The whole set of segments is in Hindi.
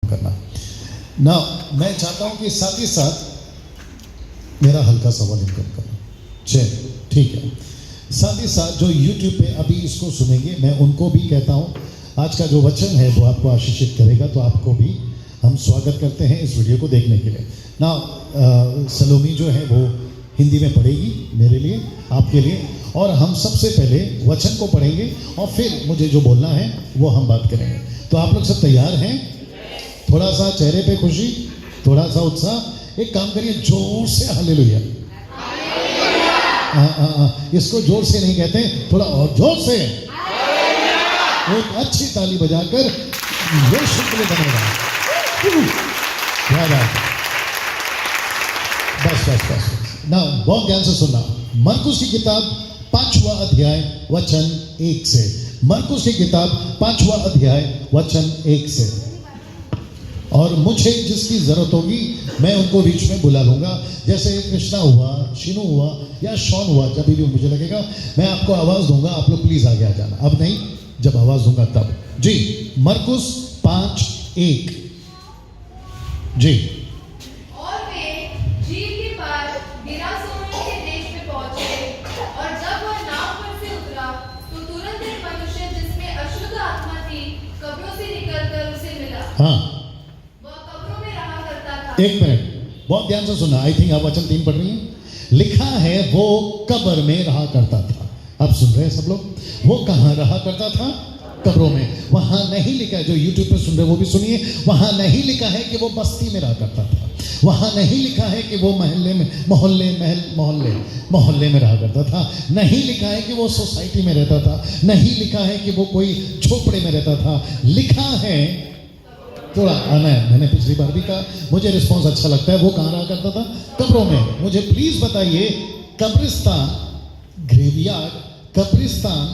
करना ना। मैं चाहता हूं कि साथ ही साथ मेरा हल्का सवाल इनकम करना। चलिए ठीक है। साथ ही साथ जो YouTube पे अभी इसको सुनेंगे, मैं उनको भी कहता हूं आज का जो वचन है वो आपको आशीषित करेगा, तो आपको भी हम स्वागत करते हैं इस वीडियो को देखने के लिए ना। सलोमी जो है वो हिंदी में पढ़ेगी मेरे लिए, आपके लिए, और हम सबसे पहले वचन को पढ़ेंगे और फिर मुझे जो बोलना है वो हम बात करेंगे। तो आप लोग सब तैयार हैं? थोड़ा सा चेहरे पे खुशी, थोड़ा सा उत्साह। एक काम करिए, जोर से हालेलुया। इसको जोर से नहीं कहते, थोड़ा और जोर से एक अच्छी ताली बजाकर यीशु के लिए धन्यवाद। क्या बात है। बस ना, बहुत ध्यान से सुनना। मरकुस की किताब 5वां अध्याय वचन 1 से। मरकुस की किताब 5वां अध्याय वचन 1 से। और मुझे जिसकी जरूरत होगी मैं उनको बीच में बुला लूंगा, जैसे कृष्णा हुआ, शिनू हुआ या शॉन हुआ। जब भी मुझे लगेगा मैं आपको आवाज दूंगा, आप लोग प्लीज आगे आ जाना। अब नहीं, जब आवाज दूंगा तब। जी, मरकुस 5:1 जी। और वे झील के पार गिरासोनी के देश में पहुंचे, और जब वह नाव पर से उतरा तो तुरंत एक मनुष्य जिसमें अशुद्ध आत्मा थी कब्रों से निकलकर उसे मिला। हाँ, वह कब्रों में रहा करता था। एक मिनट, बहुत ध्यान से सुना। आई थिंक आप वचन 3 पढ़ रही हैं। लिखा है वो कब्र में रहा करता था। आप सुन रहे हैं सब लोग? वो कहाँ रहा करता था? कब्रों में। वहां नहीं लिखा है, जो YouTube पे सुन रहे वो भी सुनिए, वहां नहीं लिखा है कि वो बस्ती में रहा करता था। वहां नहीं लिखा है कि वो मोहल्ले में रहा करता था। नहीं लिखा है कि वो सोसाइटी में रहता था। नहीं लिखा है कि वो कोई झोपड़े में रहता था। लिखा है, थोड़ा मैंने पिछली बार भी कहा, मुझे रिस्पॉन्स अच्छा लगता है। वो कहाँ रहा करता था? कब्रों में। मुझे प्लीज बताइए, कब्रिस्तान, ग्रेवयार्ड, कब्रिस्तान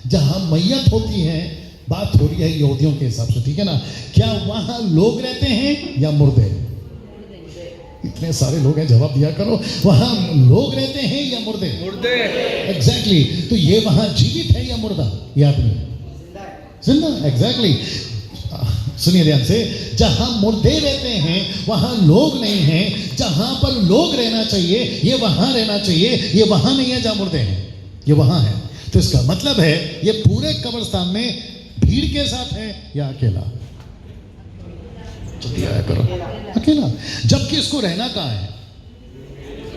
जहां मैयत होती है, बात हो रही है यहूदियों के हिसाब से, ठीक है ना? क्या वहां लोग रहते हैं या मुर्दे? इतने सारे लोग हैं, जवाब दिया करो। वहां लोग रहते हैं या मुर्दे? मुर्दे। एग्जैक्टली। तो ये वहां जीवित है या मुर्दा? ये आदमी जिंदा। एग्जैक्टली। सुनिए ध्यान से, जहां मुर्दे रहते हैं वहां लोग नहीं हैं। जहां पर लोग रहना चाहिए ये वहां रहना चाहिए। ये वहां नहीं है जहां मुर्दे हैं, ये वहां है। तो इसका मतलब है ये पूरे कब्रिस्तान में भीड़ के साथ है या अकेला? जल्दी आया करो, अकेला। जबकि इसको रहना कहाँ है?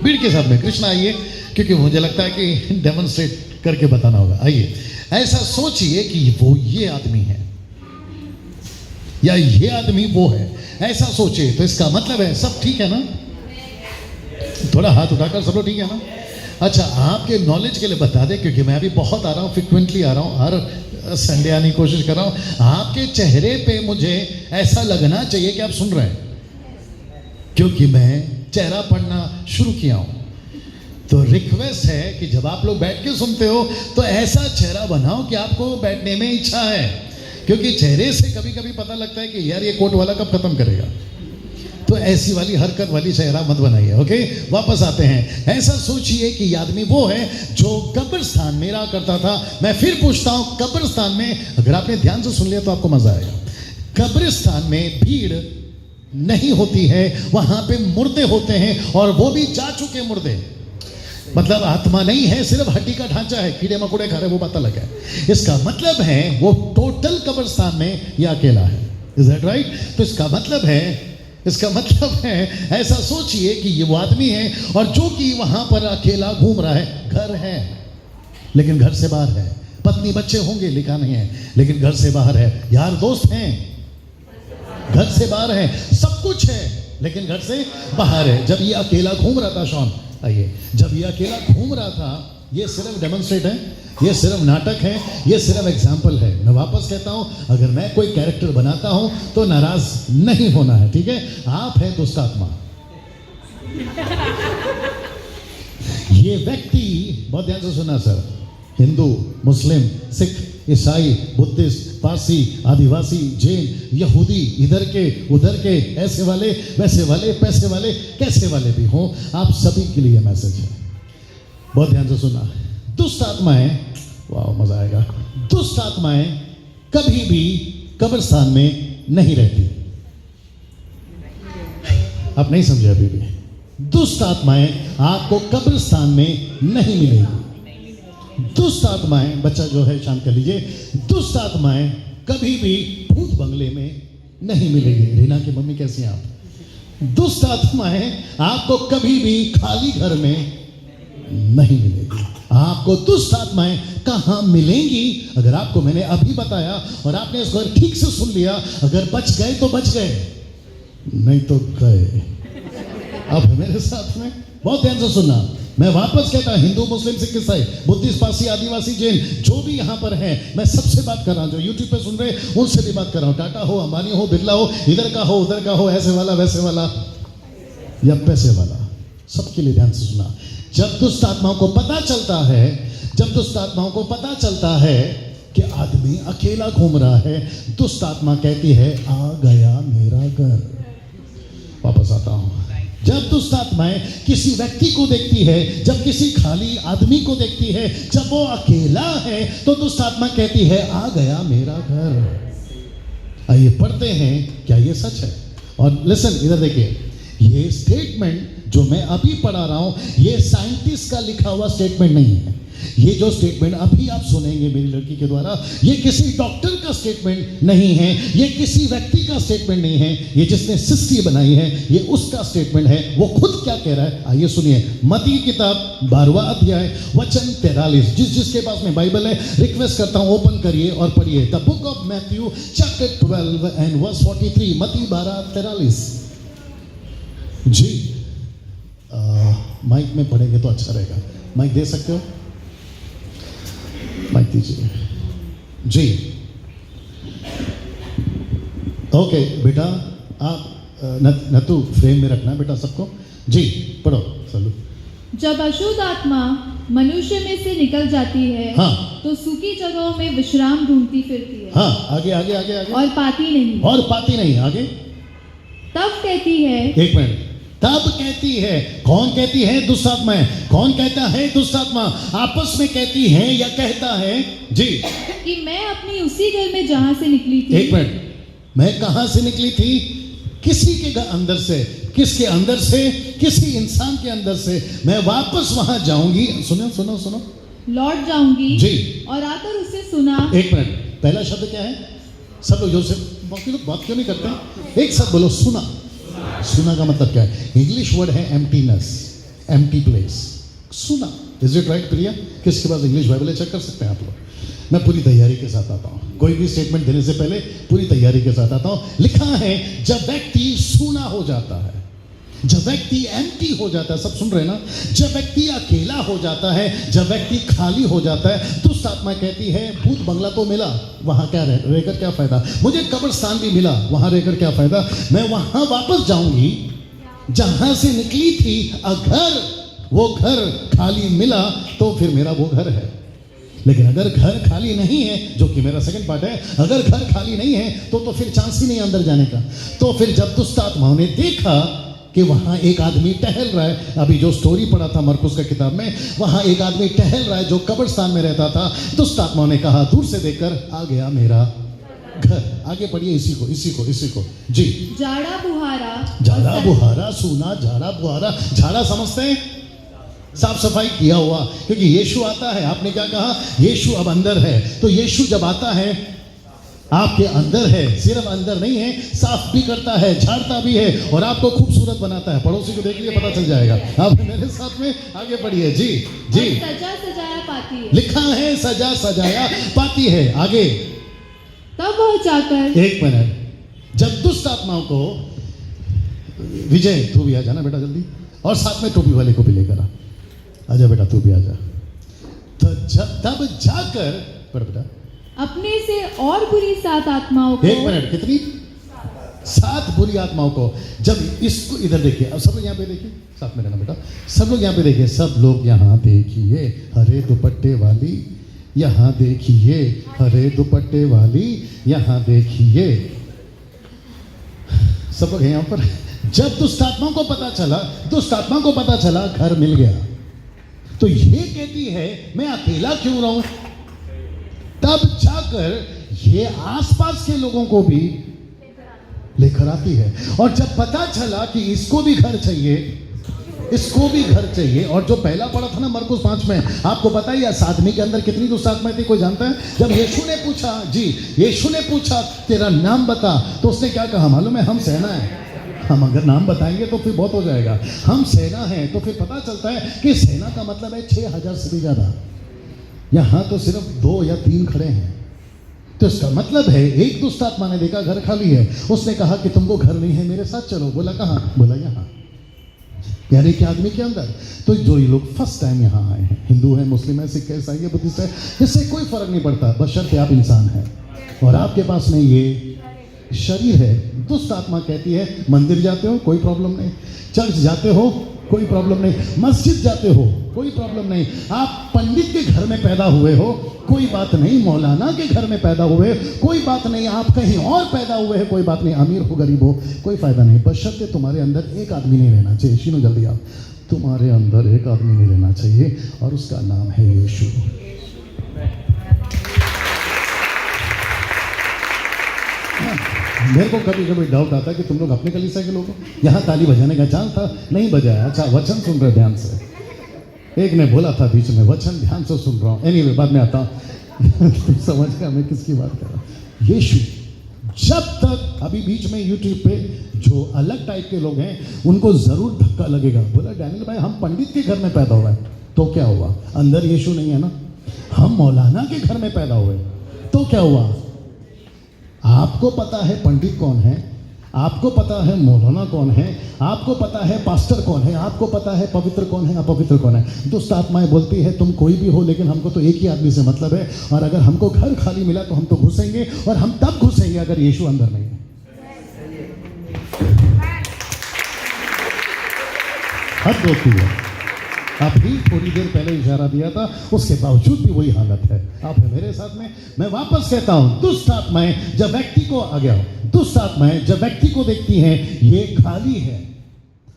भीड़ के साथ में। कृष्ण आइए, क्योंकि मुझे लगता है कि डेमोन्स्ट्रेट करके बताना होगा। आइए, ऐसा सोचिए कि वो ये आदमी है या ये आदमी वो है, ऐसा सोचिए। तो इसका मतलब है सब ठीक है ना? थोड़ा हाथ उठाकर सब लोग ठीक है ना? अच्छा, आपके नॉलेज के लिए बता दें, क्योंकि मैं अभी बहुत आ रहा हूँ, फ्रिक्वेंटली आ रहा हूँ, हर संडे आने की कोशिश कर रहा हूँ। आपके चेहरे पे मुझे ऐसा लगना चाहिए कि आप सुन रहे हैं, क्योंकि मैं चेहरा पढ़ना शुरू किया हूँ। तो रिक्वेस्ट है कि जब आप लोग बैठ के सुनते हो तो ऐसा चेहरा बनाओ कि आपको बैठने में इच्छा है, क्योंकि चेहरे से कभी कभी पता लगता है कि यार ये कोट वाला कब खत्म करेगा। तो ऐसी वाली हरकत वाली चेहरा मत बनाइए। ओके, वापस आते हैं। ऐसा सोचिए कि ये आदमी वो है जो कब्रिस्तान में रहा करता था। मैं फिर पूछता हूं, कब्रिस्तान में, अगर आपने ध्यान से सुन लिया तो आपको मजा आएगा। कब्रिस्तान में भीड़ नहीं होती है, वहां पे मुर्दे होते हैं, और वो भी जा चुके मुर्दे। मतलब आत्मा नहीं है, सिर्फ हड्डी का ढांचा है, कीड़े मकोड़े खा रहे, वो बात अलग है। इसका मतलब है वो टोटल कब्रिस्तान में या अकेला है। Is that right? तो इसका मतलब है ऐसा सोचिए कि ये वो आदमी है और जो कि वहां पर अकेला घूम रहा है। घर है लेकिन घर से बाहर है। पत्नी बच्चे होंगे, लिखा नहीं है, लेकिन घर से बाहर है। यार दोस्त हैं, घर से बाहर है। सब कुछ है लेकिन घर से बाहर है। जब ये अकेला घूम रहा था, शॉन आइए, जब ये अकेला घूम रहा था, ये सिर्फ डेमोन्स्ट्रेट है, ये सिर्फ नाटक है, ये सिर्फ एग्जाम्पल है। मैं वापस कहता हूं, अगर मैं कोई कैरेक्टर बनाता हूं तो नाराज नहीं होना है, ठीक है? आप हैं दुष्ट आत्मा। ये व्यक्ति, बहुत ध्यान से सुना सर, हिंदू, मुस्लिम, सिख, ईसाई, बुद्धिस्ट, पारसी, आदिवासी, जैन, यहूदी, इधर के उधर के, ऐसे वाले वैसे वाले, पैसे वाले कैसे वाले भी हों, आप सभी के लिए मैसेज है। बहुत ध्यान से सुना। दुष्ट आत्माएं, वाह मजा आएगा, दुष्ट आत्माएं कभी भी कब्रिस्तान में नहीं रहती। आप नहीं समझे अभी भी। दुष्ट आत्माएं आपको कब्रिस्तान में नहीं मिलेगी। दुष्ट आत्माएं, बच्चा जो है शांत कर लीजिए, दुष्ट आत्माएं कभी भी भूत बंगले में नहीं मिलेगी। रीना की मम्मी कैसी हैं आप? दुष्ट आत्माएं आपको कभी भी खाली घर में नहीं मिलेगी। आपको दुष्ट आत्माएं कहां मिलेंगी? अगर आपको मैंने अभी बताया और आपने इसको ठीक से सुन लिया, अगर बच गए तो बच गए, नहीं तो गए। अब मेरे साथ में बहुत ध्यान से सुनना। मैं वापस कहता, हिंदू मुस्लिम सिख ईसाई बुद्धिस्ट पारसी आदिवासी जैन जो भी यहाँ पर हैं, मैं सबसे बात कर रहा हूँ। जो यूट्यूब पे सुन रहे उनसे भी बात कर रहा हूँ। टाटा हो, अंबानी हो, बिरला हो, इधर का हो, उधर का हो, ऐसे वाला वैसे वाला या पैसे वाला, सबके लिए ध्यान से सुना। जब दुष्ट आत्माओं को पता चलता है, जब दुष्ट आत्माओं को पता चलता है कि आदमी अकेला घूम रहा है, दुष्ट आत्मा कहती है आ गया मेरा घर। वापस आता हूं। जब दुष्ट आत्माएं किसी व्यक्ति को देखती है, जब किसी खाली आदमी को देखती है, जब वो अकेला है, तो दुष्ट आत्मा कहती है आ गया मेरा घर। आइए पढ़ते हैं, क्या ये सच है? और लिसन, इधर देखिए, ये स्टेटमेंट जो मैं अभी पढ़ा रहा हूं, ये साइंटिस्ट का लिखा हुआ स्टेटमेंट नहीं है। ये जो स्टेटमेंट अभी आप सुनेंगे मेरी लड़की के द्वारा, ये किसी डॉक्टर का स्टेटमेंट नहीं है, ये किसी व्यक्ति का स्टेटमेंट नहीं है, ये जिसने सृष्टि बनाई है ये उसका स्टेटमेंट है। वो खुद क्या कह रहा है, आइए सुनिए। मत्ती की किताब 12वां अध्याय वचन 43। जिसके पास में बाइबल है, रिक्वेस्ट करता हूं ओपन करिए और पढ़िए। The book of Matthew chapter 12 and verse 43। मत्ती 12:43। जी माइक में पढ़ेंगे तो अच्छा रहेगा। माइक दे सकते हो? माइक दीजिए जी। ओके बेटा, आप नतु फ्रेम में रखना बेटा सबको। जी पढ़ो चलो। जब अशुद्ध आत्मा मनुष्य में से निकल जाती है, हाँ, तो सूखी जगहों में विश्राम ढूंढती फिरती है। हाँ, आगे आगे आगे आगे। और पाती नहीं। और पाती नहीं, आगे। तब कहती है, एक मिनट, तब कहती है। कौन कहती है? दुष्ट आत्माएं। कौन कहता है? दुष्ट आत्मा आपस में कहती है या कहता है? जी, कि मैं अपनी उसी घर में जहां से निकली थी। एक मिनट, मैं कहां से निकली थी? किसी के अंदर से। किसके अंदर से? किसी इंसान के अंदर से। मैं वापस वहां जाऊंगी। सुनो सुनो सुनो, लौट जाऊंगी जी, और आकर उसे सुना। एक मिनट, पहला शब्द क्या है? सब लोग जो से बाकी लोग बात क्यों नहीं करते हैं? एक शब्द बोलो, सुना। सुना का मतलब क्या है? इंग्लिश वर्ड है एम्प्टीनेस, एम्प्टी प्लेस। सुना, इज इट राइट प्रिया? किसके पास इंग्लिश बाइबल है? चेक कर सकते हैं आप लोग। मैं पूरी तैयारी के साथ आता हूँ, कोई भी स्टेटमेंट देने से पहले पूरी तैयारी के साथ आता हूँ। लिखा है जब व्यक्ति सूना हो जाता है, जब व्यक्ति एम्प्टी हो जाता है, सब सुन रहे ना? जब व्यक्ति अकेला हो जाता है, जब व्यक्ति खाली हो जाता है, दुष्ट आत्मा कहती है भूत बंगला तो मिला, वहां क्या रहकर क्या फायदा? मुझे कब्रिस्तान भी मिला, वहां रहकर क्या फायदा? मैं वहां वापस जाऊंगी जहां से निकली थी। अगर वो घर खाली मिला तो फिर मेरा वो घर है। लेकिन अगर घर खाली नहीं है, जो कि मेरा सेकंड पार्ट है, अगर घर खाली नहीं है तो फिर चांस ही नहीं अंदर जाने का। तो फिर जब दुष्ट आत्माओं ने देखा कि वहां एक आदमी टहल रहा है, अभी जो स्टोरी पढ़ा था मरकुस का किताब में, वहां एक आदमी टहल रहा है जो कब्रिस्तान में रहता था, दुष्ट आत्माओं ने कहा दूर से देखकर आ गया मेरा घर। आगे पढ़िए, इसी को इसी को इसी को जी। झाड़ा बुहारा, झाड़ा बुहारा, सूना, झाड़ा बुहारा। झाड़ा समझते हैं? साफ सफाई किया हुआ, क्योंकि यीशु आता है। आपने क्या कहा? यीशु अब अंदर है। तो यीशु जब आता है आपके अंदर है, सिर्फ अंदर नहीं है, साफ भी करता है, झाड़ता भी है और आपको खूबसूरत बनाता है। पड़ोसी को देख लिए पता चल जाएगा। आप मेरे साथ में आगे बढ़िए जी जी। सजा सजाया पाती है। लिखा है सजा सजाया पाती है। आगे। तब वह जाकर, एक मिनट, जब दुष्ट आत्माओं को, विजय तू भी आ जाना बेटा जल्दी, और साथ में टोपी वाले को भी लेकर आजा बेटा, तू भी आजा। तब जाकर पढ़ बेटा, अपने से और बुरी 7 आत्माओं को। एक मिनट, कितनी? 7 बुरी आत्माओं को। जब इसको इधर देखिए, अब सब लोग यहाँ पे देखिए, साथ में रहना बेटा, सब लोग यहाँ पे देखिए, सब लोग यहाँ देखिए, हरे दुपट्टे वाली यहाँ देखिए, हरे दुपट्टे वाली यहाँ देखिए, सब लोग यहाँ पर। जब दुष्ट आत्माओं को पता चला, दुष्ट आत्मा को पता चला घर मिल गया, तो ये कहती है मैं अकेला क्यों रहूं? तब जाकर ये आसपास के लोगों को भी लेकर आती है। और जब पता चला कि इसको भी घर चाहिए, इसको भी घर चाहिए, और जो पहला पढ़ा था ना मरकुस 5 में, आपको पता ही इस आदमी के अंदर कितनी दुष्ट आत्माएं थी, कोई जानता है? जब यीशु ने पूछा, जी यीशु ने पूछा तेरा नाम बता, तो उसने क्या कहा मालूम है? हम सेना है। हम अगर नाम बताएंगे तो फिर बहुत हो जाएगा। हम सेना हैं, तो फिर पता चलता है कि सेना का मतलब है 6000 से भी ज़्यादा। यहाँ तो सिर्फ 2 या 3 खड़े हैं। तो इसका मतलब है एक दुष्ट आत्मा ने देखा घर खाली है, उसने कहा कि तुमको घर नहीं है, मेरे साथ चलो। बोला कहाँ? बोला यहाँ, यानी कि आदमी के अंदर। तो जो ये लोग फर्स्ट टाइम यहाँ आए हैं, हिंदू है, मुस्लिम है, सिख है, ईसाई है, बुद्धिस्ट है, इससे कोई फर्क नहीं पड़ता, बशर्ते आप इंसान हैं और आपके पास में ये शरीर है। दुष्ट आत्मा कहती है मंदिर जाते हो कोई प्रॉब्लम नहीं, चर्च जाते हो कोई प्रॉब्लम नहीं, मस्जिद जाते हो कोई प्रॉब्लम नहीं, आप पंडित के घर में पैदा हुए हो कोई बात नहीं, मौलाना के घर में पैदा हुए कोई बात नहीं, आप कहीं और पैदा हुए हैं कोई बात नहीं, अमीर हो गरीब हो कोई फायदा नहीं, बशर्ते तुम्हारे अंदर एक आदमी नहीं रहना चाहिए। शीनो जल्दी आप, तुम्हारे अंदर एक आदमी नहीं रहना चाहिए और उसका नाम है यीशु। मेरे को कभी कभी डाउट आता है कि तुम लोग अपने कलीसिया के लोग हो। यहाँ ताली बजाने का चांस था, नहीं बजाया। अच्छा, वचन सुन रहे ध्यान से। एक ने बोला था बीच में, वचन ध्यान से सुन रहा हूँ। एनीवे, बाद में आता हूँ। तुम समझ गया मैं किसकी बात कर रहा हूँ? यीशु। जब तक अभी बीच में यूट्यूब पे जो अलग टाइप के लोग हैं उनको जरूर धक्का लगेगा। बोला डैनियल भाई हम पंडित के घर में पैदा हुआ है, तो क्या हुआ? अंदर यीशु नहीं है ना। हम मौलाना के घर में पैदा हुए, तो क्या हुआ? आपको पता है पंडित कौन है, आपको पता है मौलाना कौन है, आपको पता है पास्टर कौन है, आपको पता है पवित्र कौन है, अपवित्र कौन है। दुष्ट आत्माएं बोलती है तुम कोई भी हो, लेकिन हमको तो एक ही आदमी से मतलब है, और अगर हमको घर खाली मिला तो हम तो घुसेंगे, और हम तब घुसेंगे अगर यीशु अंदर नहीं है। हद होती है। अभी थोड़ी देर पहले इशारा दिया था, उसके बावजूद भी वही हालत है। आप है मेरे साथ में। मैं वापस कहता हूं, दुष्ट आत्माएं जब व्यक्ति को आ गया, दुष्ट आत्माएं जब व्यक्ति को देखती हैं ये खाली है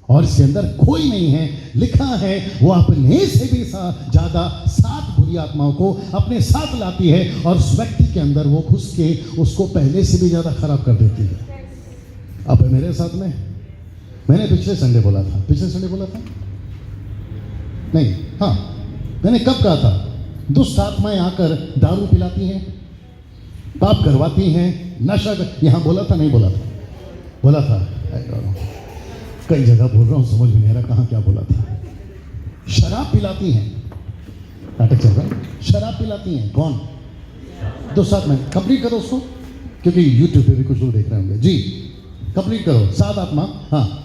और इसके अंदर कोई नहीं है, लिखा है वो अपने से भी ज्यादा 7 बुरी आत्माओं को अपने साथ लाती है और उस व्यक्ति के अंदर वो घुस के उसको पहले से भी ज्यादा खराब कर देती है। आप है मेरे साथ में। मैंने पिछले संडे बोला था नहीं, हाँ, मैंने कब कहा था? दुष्ट आत्माएं आकर दारू पिलाती हैं, पाप करवाती हैं, नशा कर। यहाँ बोला था नहीं बोला था? बोला था। कई जगह बोल रहा हूँ, समझ में नहीं आ रहा कहाँ क्या बोला था। शराब पिलाती हैं, नाटक चल रहा है। शराब पिलाती हैं कौन? दुष्ट आत्माएं। कंप्लीट करो उसको, क्योंकि यूट्यूब पे भी कुछ लोग देख रहे होंगे। जी कंप्लीट करो। 7 आत्मा, हाँ,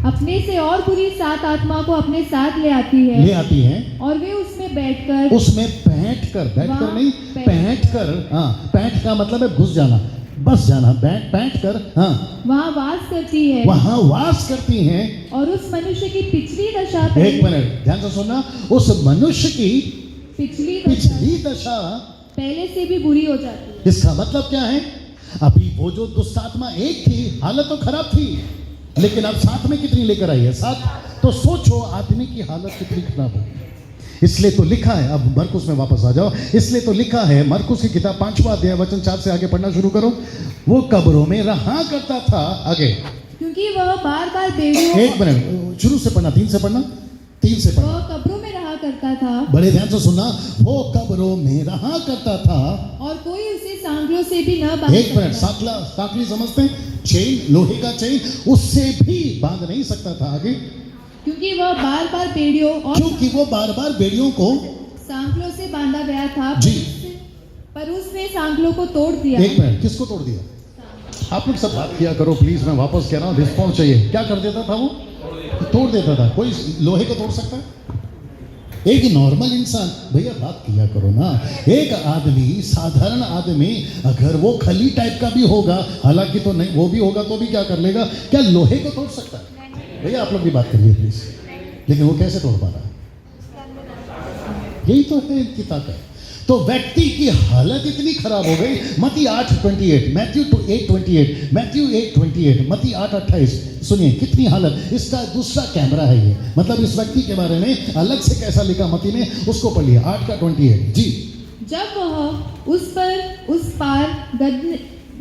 अपने से और बुरी 7 आत्मा को अपने साथ ले आती है और वे उसमें बैठकर नहीं, बैठकर, हाँ, बैठ का मतलब है घुस जाना, बस जाना, बैठकर, हाँ, वहाँ वास करती हैं और उस मनुष्य की पिछली दशा, एक मिनट ध्यान से सुनना, उस मनुष्य की पिछली दशा पहले से भी बुरी हो जाती है। इसका मतलब क्या है? अभी वो जो दुष्ट आत्मा एक थी, हालत तो खराब थी, लेकिन अब साथ में कितनी लेकर आई है? 7। तो सोचो आदमी की हालत कितनी खराब है। इसलिए तो लिखा है, अब मरकुस में वापस आ जाओ, इसलिए तो लिखा है, मरकुस की किताब 5वां अध्याय वचन 4 से आगे पढ़ना शुरू करो। वो कब्रों में रहा करता था, आगे, क्योंकि वह बार-बार बेड़ियों, एक मिनट शुरू से पढ़ना, 3 से पढ़ना। वह कब्रों में रहा करता था, बड़े ध्यान से सुनना, वो कब्रों में रहा करता था और कोई उसे सांकलों से भी न बांध, एक मिनट, सांकली समझते हैं? चेन, लोहे का चेन, उससे भी बांध नहीं सकता था, आगे, क्योंकि वह बार-बार बेड़ियों को सांकलों से बांधा गया था जी, पर उसने सांकलों को तोड़ दिया। एक मिनट, किसको तोड़ दिया? आप लोग सब बात किया करो प्लीज, मैं वापस कह रहा हूँ, रिस्पॉन्स चाहिए। क्या कर देता था वो? तोड़ देता था। कोई लोहे को तोड़ सकता है? एक नॉर्मल इंसान, भैया बात किया करो ना, एक आदमी, साधारण आदमी, अगर वो खली टाइप का भी होगा, हालांकि तो नहीं, वो भी होगा तो भी क्या कर लेगा? क्या लोहे को तोड़ सकता है? भैया आप लोग भी बात करिए प्लीज। लेकिन वो कैसे तोड़ पा रहा है? यही तो है इनकी ताकत। तो व्यक्ति की हालत इतनी खराब हो गई। मत्ती 8:28, मैथ्यू 8:28, मैथ्यू 8:28, मत्ती 8:28। सुनिए कितनी हालत। इसका दूसरा कैमरा है ये, मतलब इस व्यक्ति के बारे में अलग से कैसा लिखा मत्ती ने, उसको पढ़ लिया। 8:28 जी। जब वह उस पार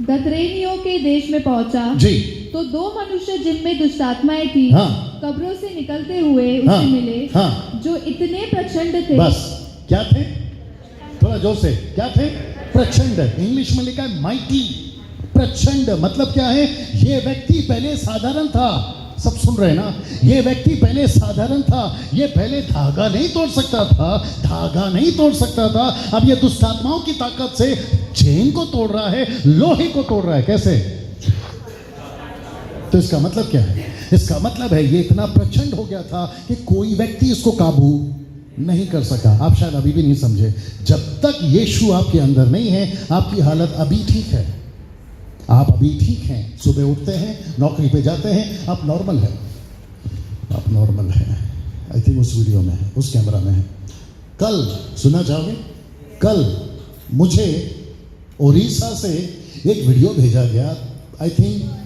गदरेनियों के देश में पहुंचा जी तो दो मनुष्य जिनमें दुष्टात्माएं थी हाँ कब्रों से निकलते हुए उसे हाँ, मिले हाँ। जो इतने प्रचंड थे। बस क्या थे, थोड़ा जोर से, क्या थे? प्रचंड। इंग्लिश में लिखा है माइटी। प्रचंड मतलब क्या है? ये व्यक्ति पहले साधारण था, सब सुन रहे हैं ना? ये व्यक्ति पहले साधारण था, ये पहले धागा नहीं तोड़ सकता था, धागा नहीं तोड़ सकता था। अब ये दुष्टात्माओं की ताकत से चेन को तोड़ रहा है, लोहे को तोड़ रहा है। कैसे? तो इसका मतलब क्या है? इसका मतलब है ये इतना प्रचंड हो गया था कि कोई व्यक्ति इसको काबू नहीं कर सका। आप शायद अभी भी नहीं समझे। जब तक यीशु आपके अंदर नहीं है, आपकी हालत अभी ठीक है, आप अभी ठीक हैं। सुबह उठते हैं, नौकरी पे जाते हैं, आप नॉर्मल है, आप नॉर्मल है। आई थिंक उस वीडियो में है, उस कैमरा में है। कल सुना चाहोगे? कल मुझे उड़ीसा से एक वीडियो भेजा गया, आई थिंक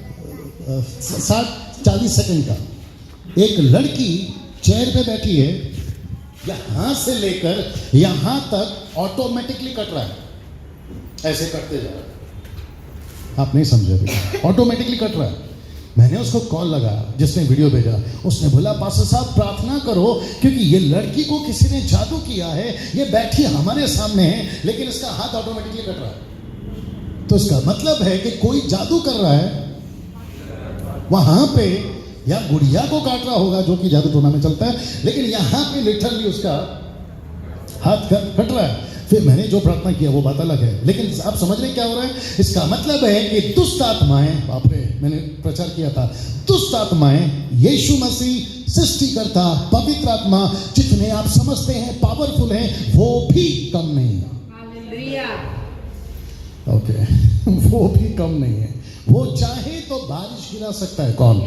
40 सेकंड का। एक लड़की चेयर पे बैठी है, यहां से लेकर यहां तक ऑटोमेटिकली कट रहा है, ऐसे कटते जा रहा है। आप नहीं समझे अभी, ऑटोमेटिकली कट रहा है। मैंने उसको कॉल लगाया, जिसने वीडियो भेजा। उसने बोला पास्टर साहब प्रार्थना करो, क्योंकि ये लड़की को किसी ने जादू किया है, ये बैठी हमारे सामने है लेकिन इसका हाथ ऑटोमेटिकली कट रहा है। तो इसका मतलब है कि कोई जादू कर रहा है वहां पे, या गुड़िया को काट रहा होगा जो कि जादू टोना में चलता है, लेकिन यहां पे लिटरली उसका हाथ कट रहा है। फिर मैंने जो प्रार्थना किया वो बात अलग है, लेकिन आप समझ रहे क्या हो रहा है? इसका मतलब है कि दुष्ट आत्माएं, बाप रे, मैंने प्रचार किया था, दुष्ट आत्माएं यीशु मसीह सृष्टिकर्ता पवित्र आत्मा जितने आप समझते हैं पावरफुल हैं, वो भी कम नहीं है। ओके वो भी कम नहीं है। वो चाहे तो बारिश गिरा सकता है। कौन?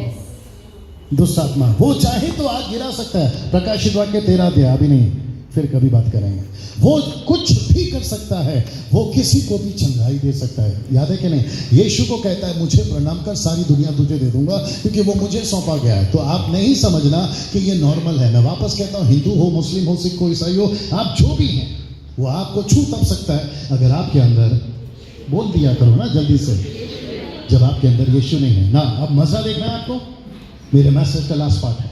दुष्ट आत्मा। वो चाहे तो आग गिरा सकता है। प्रकाशित वाक्य 13 अध्याय, अभी नहीं, फिर कभी बात करेंगे। वो कुछ भी कर सकता है, वो किसी को भी चंगाई दे सकता है। याद है कि नहीं? यीशु को कहता है मुझे प्रणाम कर, सारी दुनिया तुझे दे दूंगा, क्योंकि वो मुझे सौंपा गया है। तो आप नहीं समझना कि ये नॉर्मल है। मैं वापस कहता हूँ, हिंदू हो, मुस्लिम हो, सिख हो, ईसाई हो, आप जो भी हैं, वो आपको छू तब सकता है अगर आपके अंदर, बोल दिया करो ना जल्दी से, जब आपके अंदर यीशु नहीं है ना। अब मजा देखना है आपको, मेरे मैसेज का लास्ट पार्ट है।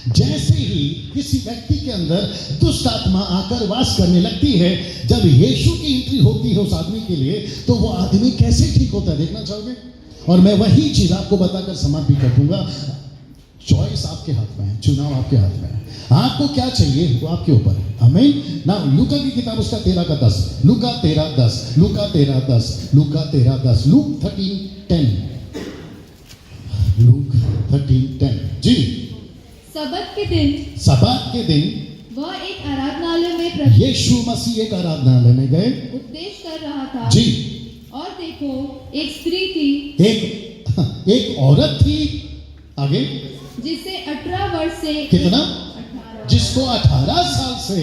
जैसे ही किसी व्यक्ति के अंदर दुष्ट आत्मा आकर वास करने लगती है, जब यीशु की एंट्री होती है उस आदमी के लिए, तो वो आदमी कैसे ठीक होता है देखना चाहोगे? और मैं वही चीज आपको बताकर समाप्त भी कर दूंगा। चॉइस आपके हाथ में है, चुनाव आपके हाथ में है। आपको क्या चाहिए वो आपके ऊपर है। आमीन ना। लूका की किताब उसका 13:10, लूका 13:10, लूका 13:10, लूका 13:10, लूक 13:10, लूक 13:10 जी। सबत के दिन वह एक आराधनालय में यीशु मसीह एक आराधनालय में गए, उपदेश कर रहा था जी। और देखो एक स्त्री थी, एक औरत थी, आगे, जिसे 18 वर्ष से, कितना? 18 जिसको 18 साल से,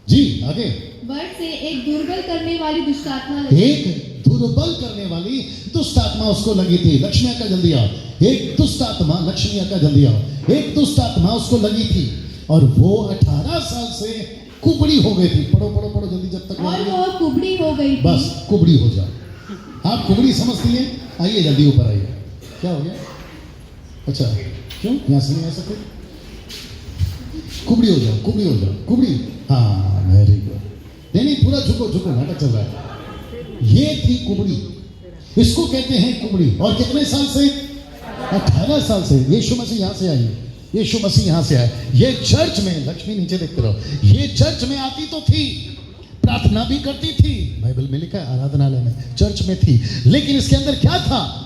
जी आगे, वर्ष से एक दुर्बल करने वाली दुष्ट आत्मा लगी। एक दुर्बल करने वाली दुष्ट आत्मा उसको लगी थी। लक्ष्मी का जल्दी आओ। एक दुष्ट आत्मा, लक्ष्मी का जल्दी आओ, एक दुष्ट आत्मा उसको लगी थी और वो 18 साल से कुबड़ी हो गई थी। पढ़ो पढ़ो पढ़ो जल्दी, जब तक और वो कुबड़ी हो गई थी। बस कुबड़ी हो जाओ। आप कुबड़ी समझती हैं? आइए जल्दी ऊपर आइए। क्या हो गया? अच्छा क्यों यहाँ से नहीं आ सकते? कुबड़ी हो जाओ, कुबड़ी हो जाओ, कुबड़ी। हाँ वेरी गुड। नहीं नहीं, पूरा झुको झुको, नाटक चल रहा है। ये थी कुबड़ी, इसको कहते हैं कुबड़ी। और कितने साल से? 18 साल से। यीशु मसीह यहाँ से आई, यीशु मसीह यहाँ से आए। ये चर्च में, लक्ष्मी नीचे देखते रहो, ये चर्च में आती तो थी, प्रार्थना भी करती थी, बाइबल में लिखा है आराधनालय में, चर्च में थी, लेकिन इसके अंदर क्या था?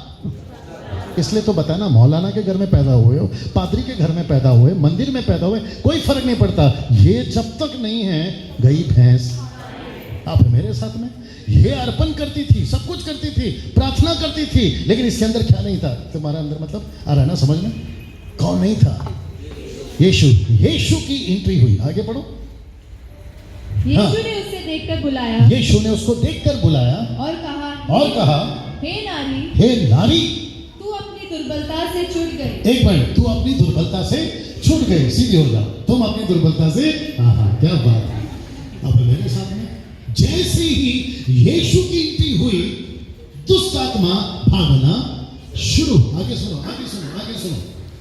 इसलिए तो बताना, मौलाना के घर में पैदा हुए हो, पादरी के घर में पैदा हुए, मंदिर में पैदा हुए, कोई फर्क नहीं पड़ता। ये जब तक नहीं है गई भैंस। आप मेरे साथ में, ये अर्पण करती थी, सब कुछ करती थी, प्रार्थना करती थी, लेकिन इसके अंदर क्या नहीं था? तुम्हारा अंदर मतलब आ रहा है ना समझ में? कौन नहीं था? यीशु। यीशु की एंट्री हुई। आगे पढ़ो। यीशु ने उसे देखकर बुलाया, यीशु ने उसको देखकर बुलाया और कहा, हे नारी, तू अपनी दुर्बलता से छूट गई। एक मिनट, तू अपनी दुर्बलता से छूट गई। सीधी हो जाओ, तुम अपनी दुर्बलता से। हाँ, क्या बात है। अब मेरे साथ में जैसे ही यीशु की एंट्री हुई, दुष्ट आत्मा भागना शुरू। आगे सुनो, आगे सुनो, आगे सुनो।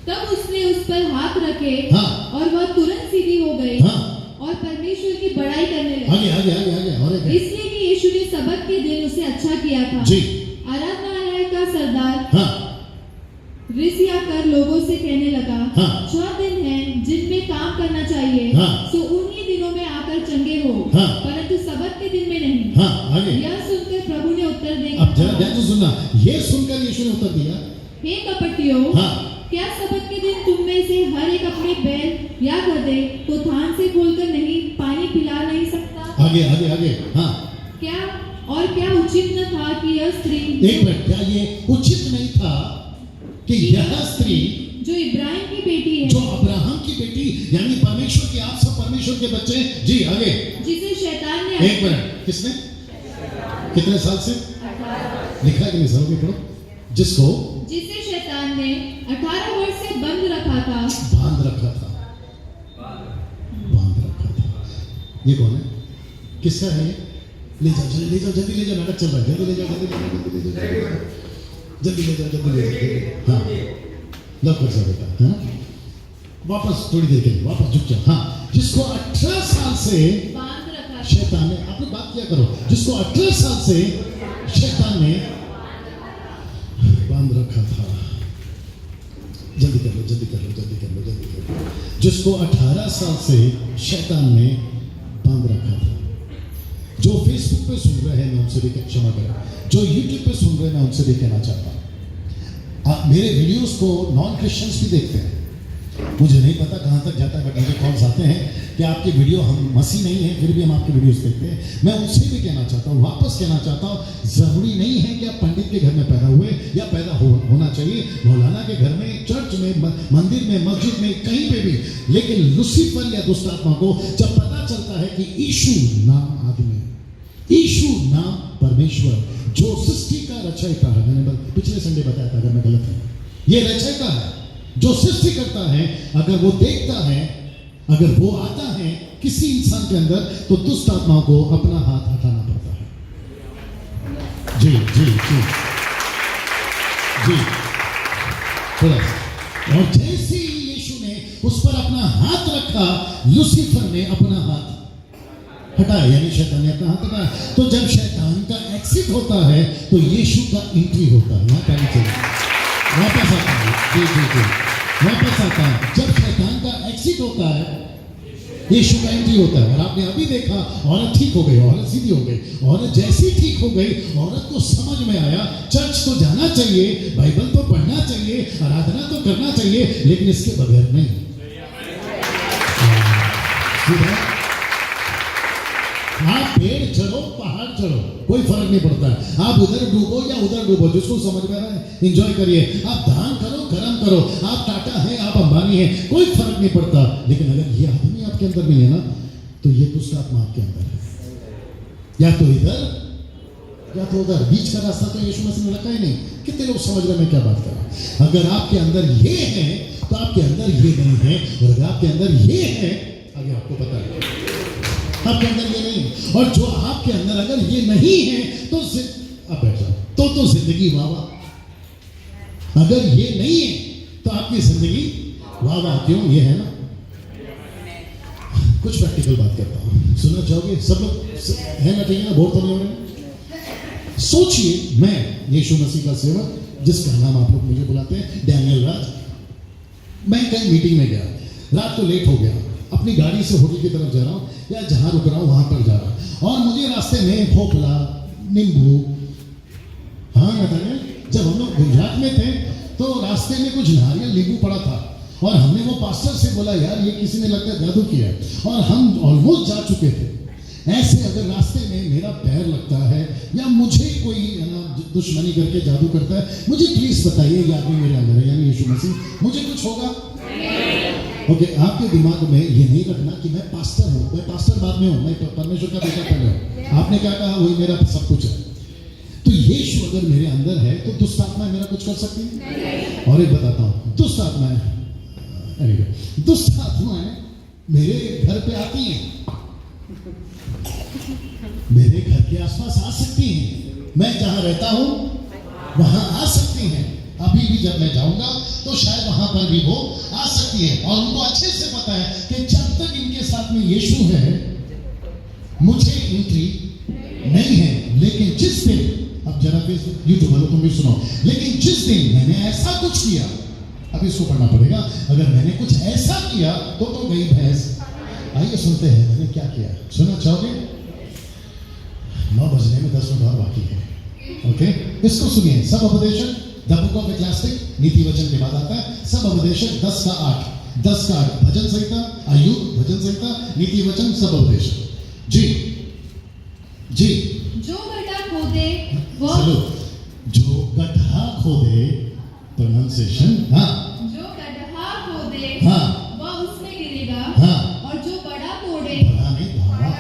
तब उसने उस पर हाथ रखे हाँ। और वह तुरंत सीधी हो गई हाँ। और परमेश्वर की बड़ाई करने लगी। आगे आगे आगे आगे और एक है। इसलिए कि यीशु ने सबत के दिन उसे अच्छा किया था। जी। आराधनालय का सरदार हाँ। रिसिया कर लोगों से कहने लगा, हाँ। 6 दिन हैं जिनमें काम करना चाहिए, हाँ। सो उन्हीं दिनों में आकर चंगे हो, हाँ। परंतु सबत के दिन में नहीं। हाँ। आगे यह सुनकर प्रभु ने उत्तर अब देकर जरा ध्यान से सुनना। ये सुनकर यीशु ने उत्तर दिया, हे कपटियों, हाँ। क्या सबत के दिन तुम में से हर एक अपने बैल या गधे को थान से खोलकर नहीं पानी पिला नहीं सकता? आगे आगे आगे। हाँ। क्या उचित न था कि यह स्त्री, एक मिनट, क्या ये उचित नहीं था कि यह स्त्री जो इब्राहिम की बेटी है, जो अब्राहम की बेटी यानी परमेश्वर की, आप सब परमेश्वर के बच्चे, जी आगे, जिसे शैतान ने एक मिनट, किसने, कितने साल से लिखा है कि नहीं, सब पढ़ो, जिसे शैतान ने 18 वर्ष से बंद रखा था, बांध रखा था, बांध रखा था। ये कौन है, किसका है ये? ले जाओ जल्दी, ले जाओ जल्दी, ले जाओ, नाटक चल रहा है, जल्दी ले जाओ, जल्दी ले जाओ, जल्दी ले जाओ, जल्दी ले जाओ, जल्दी ले जाओ। हाँ, लो कर सा बेटा, है ना? वापस थोड़ी देर के लिए वापस झुक जाओ। हाँ, जिसको 18 साल से बांध रखा शैतान ने, आप लोग बात किया करो, जिसको 18 साल से शैतान ने बांध रखा था, जल्दी कर लो, जल्दी कर लो, जल्दी कर लो, जल्दी कर लो, जिसको 18 साल से शैतान ने बांध रखा था। जो फेसबुक पे सुन रहे हैं मैं उनसे भी क्षमा करें, जो यूट्यूब पे सुन रहे हैं मैं उनसे भी कहना चाहता हूँ, आप मेरे वीडियोस को नॉन क्रिश्चियंस भी देखते हैं, मुझे नहीं पता कहाँ तक जाता है, बट मुझे कॉल्स आते हैं कि आपकी वीडियो, हम मसीह नहीं हैं फिर भी हम आपके वीडियोस देखते हैं। मैं उनसे भी कहना चाहता हूँ, वापस कहना चाहता हूँ, ज़रूरी नहीं है कि आप पंडित के घर में पैदा हुए या पैदा होना चाहिए, मौलाना के घर में, चर्च में, मंदिर में, मस्जिद में, कहीं पे भी, लेकिन लूसीफर या दुष्ट आत्मा को जब पता चलता है कि यीशु नाम आदमी, यीशु नाम परमेश्वर, जो सृष्टि का रचयिता है, मैंने पिछले संडे बताया था, अगर मैं गलत हूँ, ये रचयिता है जो सृष्टि करता है, अगर वो देखता है, अगर वो आता है किसी इंसान के अंदर, तो दुष्ट आत्माओं को अपना हाथ हटाना पड़ता है। जी जी जी जी, थोड़ा सा। और जैसे ही यीशु ने उस पर अपना हाथ रखा, लूसीफर ने अपना हाथ हटाया, यानी शैतान ने अपना हाथ हटाया। तो जब शैतान का एक्सिट होता है तो यीशु का एंट्री होता है। यहाँ कहना चाहिए, वापस आता है, जी जी जी, वापस आता है। जब शैतान का एक्सिट होता है, यीशु का एंट्री होता है। और आपने अभी देखा, औरत ठीक हो गई, औरत सीधी हो गई, औरत जैसी ठीक हो गई, औरत को समझ में आया चर्च तो जाना चाहिए, बाइबल तो पढ़ना चाहिए, आराधना तो करना चाहिए, लेकिन इसके बगैर नहीं। आप पेड़ चढ़ो, पहाड़ चढ़ो, कोई फर्क नहीं पड़ता। आप उधर डूबो या उधर डूबो, जिसको समझ में आ रहा है एंजॉय करिए। आप दान करो, कर्म करो, आप टाटा हैं, आप अंबानी हैं, कोई फर्क नहीं पड़ता। लेकिन अगर ये आदमी आपके अंदर नहीं है ना, तो ये दुष्ट आत्मा आपके अंदर है, या तो इधर या तो उधर, बीच का रास्ता तो यीशु मसीह ने रखा ही नहीं। कितने लोग समझ रहे मैं क्या बात कर रहा हूं? अगर आपके अंदर ये है तो आपके अंदर ये नहीं है, और अगर आपके अंदर ये है, आगे आपको पता है आपके अंदर ये नहीं, और जो आपके अंदर अगर ये नहीं है तो अब बैठ जाओ, तो जिंदगी वाह वाह। अगर ये नहीं है तो आपकी जिंदगी वाह वाह। क्यों? ये है ना। कुछ प्रैक्टिकल बात करता हूं, सुनना चाहोगे? सब लोग है ना? ठीक है ना? बोर तो नहीं हो रहे? सोचिए, मैं यीशु मसीह का सेवक, जिसका नाम आप लोग मुझे बुलाते हैं डैनियल राज, मैं कहीं मीटिंग में गया, रात को लेट हो गया, अपनी गाड़ी से होटल की तरफ जा रहा हूँ या जहाँ रुक रहा हूँ वहाँ पर जा रहा हूँ, और मुझे रास्ते में भोपला, नींबू, हाँ बताइए, जब हम लोग गुजरात में थे तो रास्ते में कुछ नारियल नींबू पड़ा था, और हमने वो पास्टर से बोला, यार ये किसी ने लगता है जादू किया है, और हम ऑलमोस्ट जा चुके थे। ऐसे अगर रास्ते में मेरा पैर लगता है या मुझे कोई दुश्मनी करके जादू करता है, मुझे प्लीज बताइए ये आदमी मेरे अंदर है, यानी यीशु मसीह, मुझे कुछ होगा? ओके, आपके दिमाग में ये नहीं रखना कि मैं पास्टर हूँ, मैं पास्टर बाद में हूँ, मैं परमेश्वर का बेटा पहले हूँ। आपने क्या कहा? वही मेरा सब कुछ है। तो यीशु अगर मेरे अंदर है तो दुष्ट आत्माएं मेरा कुछ कर सकती है? और एक बताता हूँ, दुष्ट आत्माएं, दुष्ट आत्माएं मेरे घर पे आती हैं, मेरे घर के आसपास आ सकती हैं, मैं जहां रहता हूं वहां आ सकती हैं। अभी भी जब मैं जाऊंगा तो शायद वहां पर भी वो आ सकती है। और उनको अच्छे से पता है कि जब तक इनके साथ में यीशु है मुझे एंट्री नहीं है। लेकिन जिस दिन, अब जरा यूट्यूब वालों तुम भी सुनो, लेकिन जिस दिन मैंने ऐसा कुछ किया, अब इसको पढ़ना पड़ेगा, अगर मैंने कुछ ऐसा किया तो गई भैंस। आइए सुनते हैं मैंने क्या किया। सुनना चाहोगे? 9 बजने में 10 मिनट और बाकी है। ओके, इसको सुनिए। सब उपदेशक, द बुक ऑफ इक्लेसियास्टिक, नीति वचन के बाद आता है सब उपदेशक 10 का 8, भजन संहिता, आयुब भजन संहिता, नीति वचन, सब उपदेशक। जी जी, जो गड्ढा खोदे वो, चलो, जो गड्ढा खोदे, प्रोनाउंसिएशन, हाँ, जो गड्ढा खोदे हाँ, वह उसमें गिरेगा, हाँ, और जो बड़ा तोड़े, बड़ा नहीं, भाड़ा,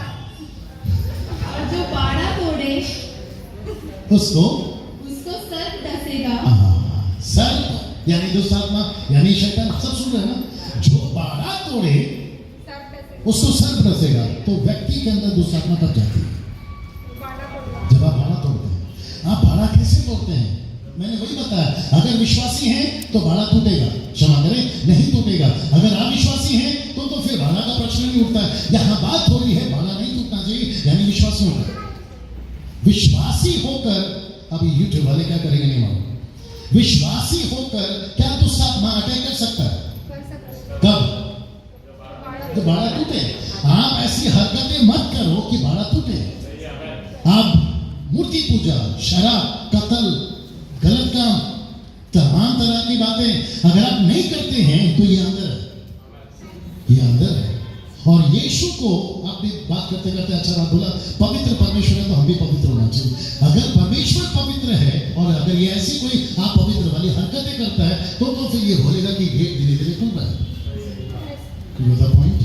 और जो बाड़ा तोड़े उसको सर्प डसेगा। सर्प यानी दुष्ट आत्मा यानी शैतान, सब सुन रहे हैं ना। जो बाड़ा तोड़े उसको सर्प डसेगा। तो व्यक्ति के अंदर दुष्ट आत्मा कब जाती है? जब आप बाड़ा तोड़ते हैं। आप बाड़ा कैसे तोड़ते हैं? मैंने वही बताया, अगर विश्वासी हैं तो बाड़ा टूटेगा, क्षमा करें, नहीं टूटेगा। अगर अविश्वासी हैं तो फिर बाड़ा का प्रश्न नहीं उठता है। यहां बात हो रही है बाड़ा नहीं टूटना चाहिए, यानी विश्वासी होकर, विश्वासी होकर, अभी यूट्यूब वाले क्या करेंगे नहीं मालूम, विश्वासी होकर क्या दुष्ट आत्मा अटैक कर सकता है? कब? तो बाड़ा टूटे। आप ऐसी हरकतें मत करो कि बाड़ा टूटे। आप मूर्ति पूजा, शराब, कत्ल, गलत काम, तमाम तरह की बातें अगर आप नहीं करते हैं तो ये अंदर है, ये अंदर है। और यीशु को आपने बात करते करते अच्छा बात बोला, पवित्र परमेश्वर है तो हम भी पवित्र होना चाहिए। अगर परमेश्वर पवित्र है और अगर ये ऐसी कोई आप पवित्र वाली हरकतें करता है तो फिर ये बोलेगा कि गेट धीरे धीरे खुल रहा है। पॉइंट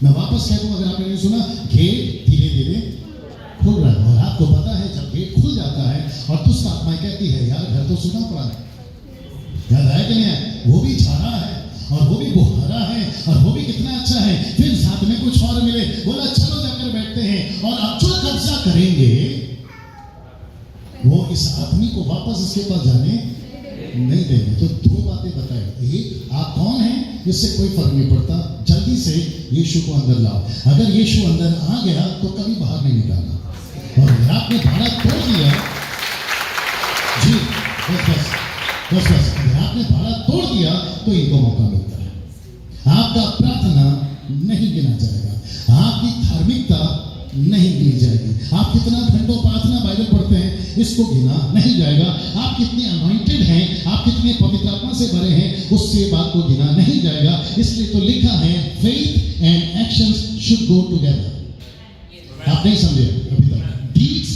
मैं वापस कह दूं, अगर आपने नहीं सुना, गेट धीरे धीरे खुल रहा है। और आपको पता है जब गेट खुल जाता है और दुष्ट आत्माएं कहती है यार घर तो सुना पड़ा है, याद आया कि नहीं है, वो भी जा रहा है और वो भी बुहारा है और वो भी कितना अच्छा है, फिर साथ में कुछ और मिले, बोला चलो जाकर बैठते हैं और अब जो कब्जा करेंगे वो इस आदमी को वापस इसके पास जाने नहीं देंगे। तो 2 बातें बताए, एक आप कौन हैं इससे कोई फर्क नहीं पड़ता, जल्दी से यीशु को अंदर लाओ। अगर यीशु अंदर आ गया तो कभी बाहर नहीं निकालना। और आपने भाड़ा तोड़ दिया, जी बस अगर आपने भाड़ा तोड़ दिया तो इनको मौका मिलता है। आपका प्रार्थना नहीं गिना जाएगा, आपकी धार्मिकता नहीं गिनी जाएगी, आप कितना घंटों प्रार्थना बाइबल पढ़ते हैं इसको गिना नहीं जाएगा, आप कितने अनॉइंटेड हैं, आप कितने पवित्र आत्मा से भरे हैं उससे बात को गिना नहीं जाएगा। इसलिए तो लिखा है faith and actions should go together. आप नहीं समझे अभी तक, डीड्स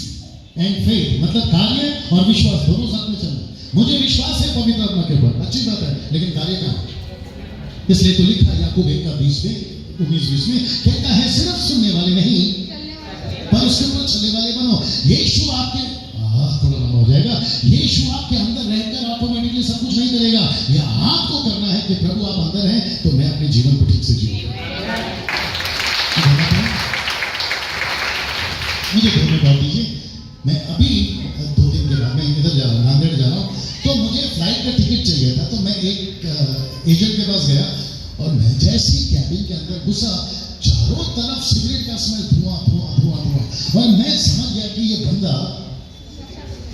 एंड फेथ मतलब कार्य और विश्वास दोनों साथ में चलना। मुझे विश्वास है पवित्र आत्मा के ऊपर, अच्छी बात है, लेकिन कार्य कहाँ? इसलिए तो लिखा है याकूब 1:19-20 में कहता है सिर्फ सुनने वाले नहीं पर उसके ऊपर चलने वाले बनो। यीशु आपके थोड़ा लंबा हो जाएगा, यीशु आपके अंदर रहकर ऑटोमेटिकली सब कुछ नहीं करेगा, या आपको करना है कि प्रभु आप अंदर हैं तो मैं अपने जीवन को ठीक से जीऊंगा। मुझे 2 मिनट और दीजिए, मैं अभी 2 दिन के बाद मैं इधर जा रहा हूँ, नांदेड़ जा रहा हूँ, तो मुझे फ्लाइट का टिकट चाहिए था। तो मैं एक एजेंट के पास गया और मैं जैसे ही कैबिन के अंदर घुसा चारों तरफ सिगरेट का स्मेल, धुआं धुआं धुआं धुआं, और मैं समझ गया कि ये बंदा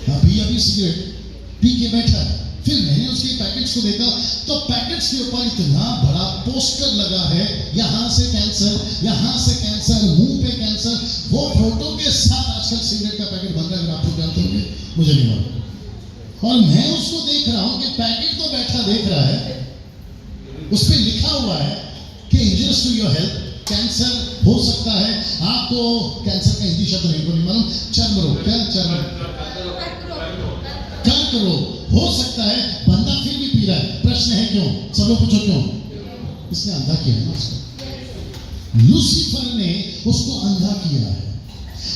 अभी सिगरेट पी के बैठा है। फिर मैंने उसके पैकेट्स को देखा तो पैकेट्स के ऊपर इतना बड़ा पोस्टर लगा है, यहाँ से कैंसर, यहाँ से कैंसर, मुंह पे कैंसर, वो फोटो के साथ आजकल सिगरेट का पैकेट बन रहा है। आप लोग जानते होंगे, मुझे नहीं मालूम। और मैं उसको देख रहा हूँ कि पैकेट तो बैठा देख रहा है, उस पर लिखा हुआ है कि injurious to your health, cancer हो सकता है आपको, कैंसर का हिंदी शब्द नहीं मालूम, चर्म रोग, क्या चर्म, कर्क रोग हो सकता है। बंदा फिर भी पी रहा है, प्रश्न है क्यों? सब लोग पूछो क्यों? इसने अंधा किया ना उसको, लूसीफर ने उसको अंधा किया है।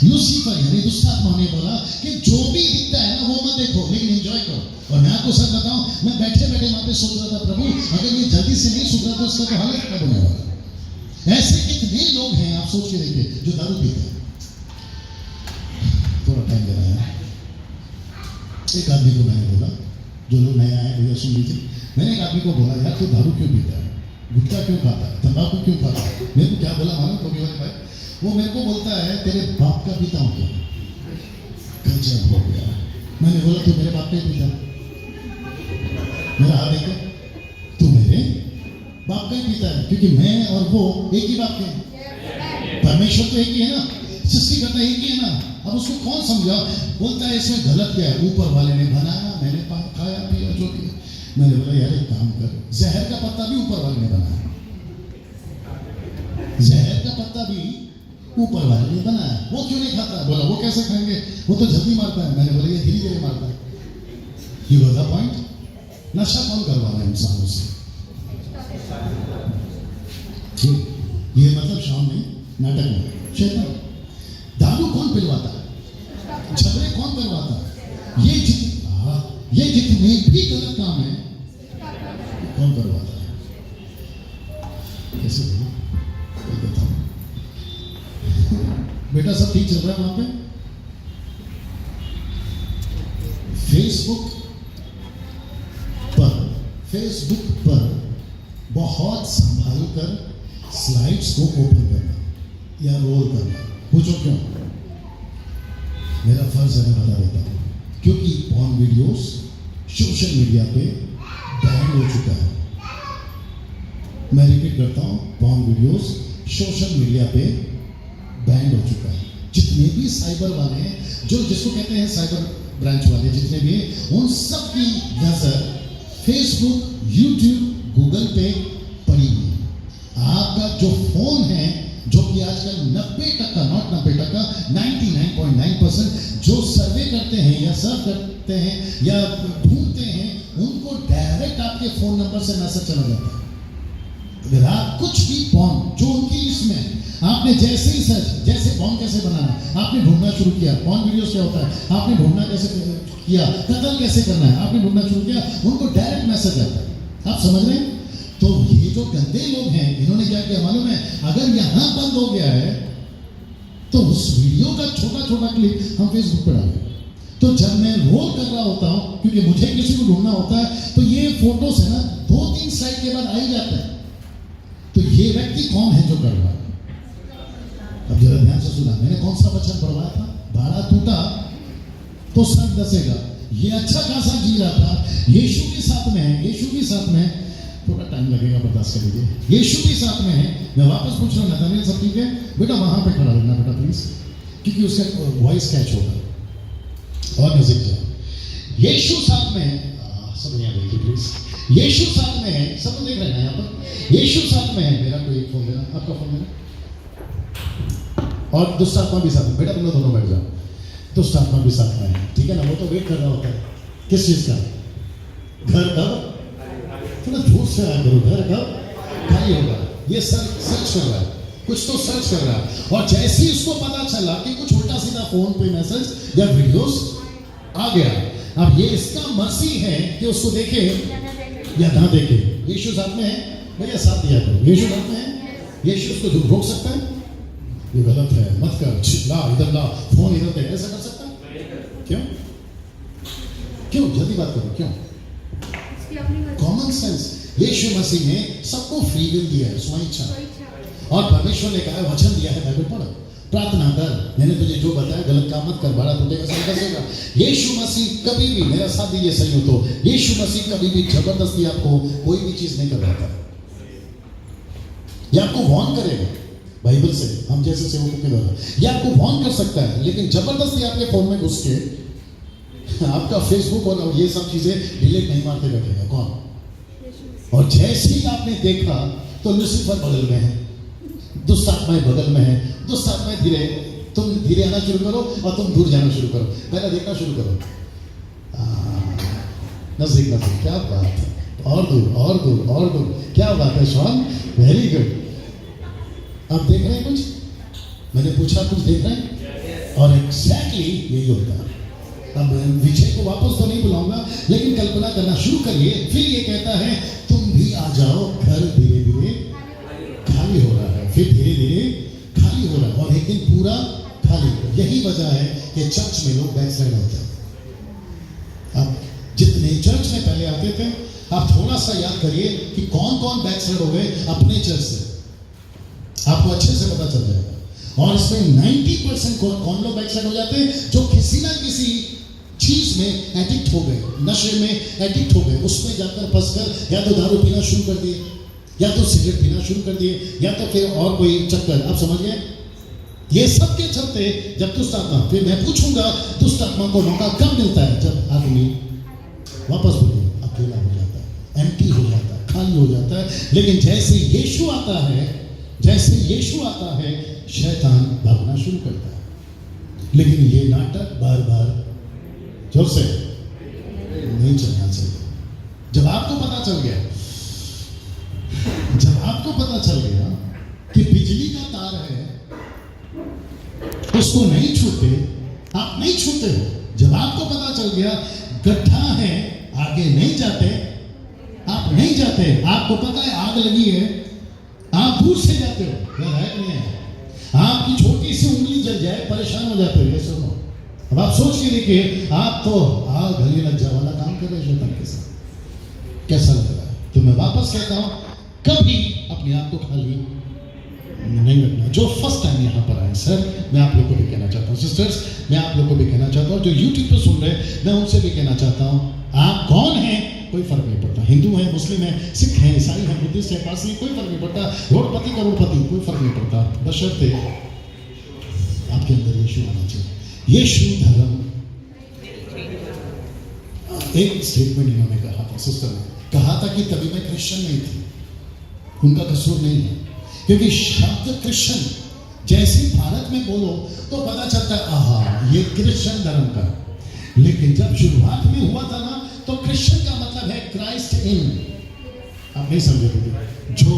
लूसीफर यानी दुष्ट आत्मा ने बोला कि जो भी दिखता है ना वो मत देखो, लेकिन एंजॉय करो। और मैं आपको सच बताऊं, मैं बैठे बैठे वहां पे सोच रहा था, प्रभु अगर ये जल्दी से नहीं सुधरा तो इसका तो हालत क्या होने वाला। ऐसे कितने लोग हैं आप सोच के देखिए जो दारू पीते हैं। थोड़ा टाइम दे रहा है, एक आदमी को मैंने बोला, जो लोग नए आए भैया सुन लीजिए, मैंने एक आदमी को बोला, यार तू दारू क्यों पीता है, गुटखा क्यों खाता है, तंबाकू क्यों खाता है? मेरे को क्या बोला मालूम टोपी वाले भाई? वो मेरे को बोलता है तेरे बाप का पीता हूँ क्या? गजब हो गया। मैंने बोला तू मेरे बाप का ही पीता, मेरा हाथ देखो, तू मेरे बाप का ही पीता है, क्योंकि मैं और वो एक ही बाप के हैं। परमेश्वर तो एक ही है ना, सृष्टिकर्ता एक ही है ना। अब उसको कौन समझा? बोलता है इसमें गलत क्या है, ऊपर वाले ने बनाया, मैंने खाया पिया जो किया। मैंने बोला यार एक काम कर, जहर का पत्ता भी ऊपर वाले ने बनाया, जहर का पत्ता भी ऊपर वाले ने बनाया, वो क्यों नहीं खाता? बोला वो कैसे खाएंगे, वो तो जल्दी मारता है। मैंने बोला ये धीरे धीरे मारता है। You got the point? नशा कौन करवा रहा है इंसानों से? ये मतलब शाम में नाटक में शैतान। दारू कौन पिलवाता है? झगड़े कौन करवाता है? ये जितने भी गलत काम है कौन करवाता है? कैसे बताओ? बेटा सब ठीक चल रहा है वहां पे? फेसबुक पर बहुत संभाल कर स्लाइड्स को ओपन करना या रोल करना। पूछो क्यों? मेरा फर्ज है, मैं बता देता हूं, क्योंकि पॉर्न वीडियोस सोशल मीडिया पे बैन हो चुका है। मैं रिपीट करता हूं, पॉर्न वीडियोस सोशल मीडिया पे बैन हो चुका है। जितने भी साइबर वाले हैं, जो जिसको कहते हैं साइबर ब्रांच वाले, जितने भी हैं, उन सब की नजर फेसबुक, यूट्यूब, गूगल पे पड़ी हुई है। आपका जो फोन है, जो कि आजकल 90%, नॉट 90%, 99.9% जो सर्वे करते हैं या सर्व करते हैं या ढूंढते हैं, उनको डायरेक्ट आपके फोन नंबर से मैसेज चला जाता है। अगर आप कुछ भी पॉर्न जो उनकी लिस्ट में है, आपने जैसे ही सर्च, जैसे पॉर्न कैसे बनाना, आपने ढूंढना शुरू किया, पॉर्न वीडियोस क्या होता है, आपने ढूंढना कैसे किया, कत्ल कैसे करना है, आपने ढूंढना शुरू किया, उनको डायरेक्ट मैसेज आता है। आप समझ रहे हैं? तो ये जो गंदे लोग हैं, इन्होंने क्या किया मालूम है? अगर यहां बंद हो गया है तो उस वीडियो का छोटा छोटा क्लिप हम फेसबुक पर डालें। तो जब मैं रोल कर रहा होता हूं, क्योंकि मुझे किसी को ढूंढना होता है, तो ये फोटोस है ना 2-3 स्लाइड के बाद आ ही जाता है। तो ये व्यक्ति कौन है जो कर रहा है? अब जरा ध्यान से सुना, मैंने कौन सा वचन पढ़वाया था? भाड़ा टूटा तो सर दसेगा। ये अच्छा खासा जी रहा था, यीशु के साथ में है, यीशु के साथ में है, थोड़ा टाइम लगेगा, बर्दाश्त कर लीजिए। यीशु के साथ में है। मैं वापस पूछ रहा हूँ, नथानिएल सब ठीक है? बेटा वहां पे खड़ा रहना बेटा प्लीज, क्योंकि उसका वॉइस कैच होगा और म्यूजिक जाए। यीशु साथ में है, सब यहाँ देखिए प्लीज। यीशु साथ में है, सब देख रहे हैं यहाँ पर। यीशु साथ में है। मेरा कोई एक फोन देना, आपका फोन देना, और दुष्ट आत्मा भी साथ में। बेटा तुम लोग दोनों बैठ जाओ, दुष्ट आत्मा भी साथ में है, ठीक है ना? वो तो वेट कर रहा होता है किस चीज का? घर कब? थोड़ा झूठ से आया करो, घर कब खाली होगा? ये सर्च कर रहा है, कुछ तो सर्च कर रहा है, और जैसे ही उसको पता चला कि कुछ उल्टा सीधा फोन पे मैसेज या वीडियोस आ गया, अब ये इसका मर्जी है कि उसको देखे या ना देखे। यीशु साथ में है, भैया साथ दिया करो। यीशु साथ में है, यीशु उसको रोक सकता है? ये गलत है, मत कर, ला इधर ला, फोन इधर दे, ऐसा कर सकता है? क्यों? जल्दी बात करो, क्यों? Common sense. यीशु मसीह ने सबको फ्री विल दिया है, स्वइच्छा, और परमेश्वर ने कहा है, वचन दिया है, बाइबल पढ़ो, प्रार्थना कर, मैंने तुझे जो बताया गलत काम मत कर, भाड़ा टूटेगा सही कर देगा। यीशु मसीह कभी भी, मेरा साथ दीजिए सही हो तो, यीशु मसीह कभी भी जबरदस्ती आपको कोई भी चीज नहीं करवाता। ये आपको वार्न करेगा बाइबल से, हम जैसे सेवकों के द्वारा, ये आपको वार्न कर सकता है, लेकिन जबरदस्ती आपके फोन में घुस के आपका फेसबुक और ये सब चीजें डिलीट नहीं मारते बैठेगा कौन? और जैसे ही आपने देखा तो लूसीफर बगल में है, दुष्ट आत्माएं बगल में है, दुष्ट आत्माएं तुम धीरे आना शुरू करो और तुम दूर जाना शुरू करो, पहले देखना शुरू करो, नजदीक नजदीक, क्या बात है, और दूर और दूर और दूर, क्या बात है शॉन, वेरी गुड। आप देख रहे हैं कुछ? मैंने पूछा कुछ देख रहे हैं? और एग्जैक्टली यही होता है। अब विजय को वापस तो नहीं बुलाऊंगा, लेकिन कल्पना करना शुरू करिए। फिर ये कहता है तुम भी आ जाओ, घर धीरे धीरे खाली हो रहा है, फिर धीरे धीरे खाली हो रहा है, और एक दिन पूरा खाली। यही वजह है कि चर्च में लोग बैकस्लाइड होते हैं। जितने चर्च में पहले आते थे, आप थोड़ा सा याद करिए कि कौन कौन बैकसाइड हो गए अपने चर्च से, आपको अच्छे से पता चल जाएगा। और इसमें 90% कौन लोग बैकसाइड हो जाते हैं, जो किसी ना किसी चीज में एडिक्ट हो गए, नशे में एडिक्ट हो गए, उसमें जाकर फंसकर या तो दारू पीना शुरू कर दिए, या तो सिगरेट पीना शुरू कर दिए, या तो फिर और कोई चक्कर। आप समझ गए? ये सब के चलते जब दुष्ट आत्मा, फिर मैं पूछूंगा दुष्ट आत्मा को मौका कब मिलता है? जब आदमी वापस बोलिए अकेला हो जाता है, एम्प्टी हो जाता है, खाली हो जाता है। लेकिन जैसे यीशु आता है, जैसे यीशु आता है, शैतान भागना शुरू करता है। लेकिन ये नाटक बार बार जोर से नहीं चलना चाहिए। जब आपको पता चल गया, जब आपको पता चल गया कि बिजली का तार है, उसको नहीं छूते, आप नहीं छूते हो। जब आपको पता चल गया गड्ढा है, आगे नहीं जाते, आप नहीं जाते, आपको पता है आग लगी है, आप दूर से जाते हो, यह है कि नहीं है? आपकी छोटी सी उंगली जल जाए, परेशान हो जाते हो। ये सुनो, अब आप सोच के देखिए, आप तो आग गली लग जा वाला काम कर रहे शैतान के साथ। कैसा लग रहा है? तो मैं वापस कहता हूं, कभी अपने आप को खाली नहीं रखना। जो फर्स्ट टाइम यहाँ पर आए, सर मैं आप लोग को भी कहना चाहता हूँ, सिस्टर्स मैं आप लोग को भी कहना चाहता हूँ, जो यूट्यूब पे सुन रहे हैं मैं उनसे भी कहना चाहता हूँ, आप कौन हैं कोई फर्क नहीं पड़ता। हिंदू है, मुस्लिम है, सिख है, ईसाई है, बुद्धिस्ट है, पारसी, कोई फर्क नहीं पड़ता। रोडपति करोड़पति, कोई फर्क नहीं पड़ता, बशर्ते आपके अंदर यीशु आना चाहिए। यीशु धर्म, एक स्टेटमेंट इन्होंने कहा था, सिस्टर ने कहा था कि तभी मैं क्रिश्चियन नहीं थी। उनका कसूर नहीं है, क्योंकि शब्द क्रिश्चियन जैसे भारत में बोलो तो पता चलता है आहा ये क्रिश्चियन धर्म का। लेकिन जब शुरुआत में हुआ था ना, तो क्रिश्चियन का मतलब है क्राइस्ट इन। आप नहीं समझे थे? जो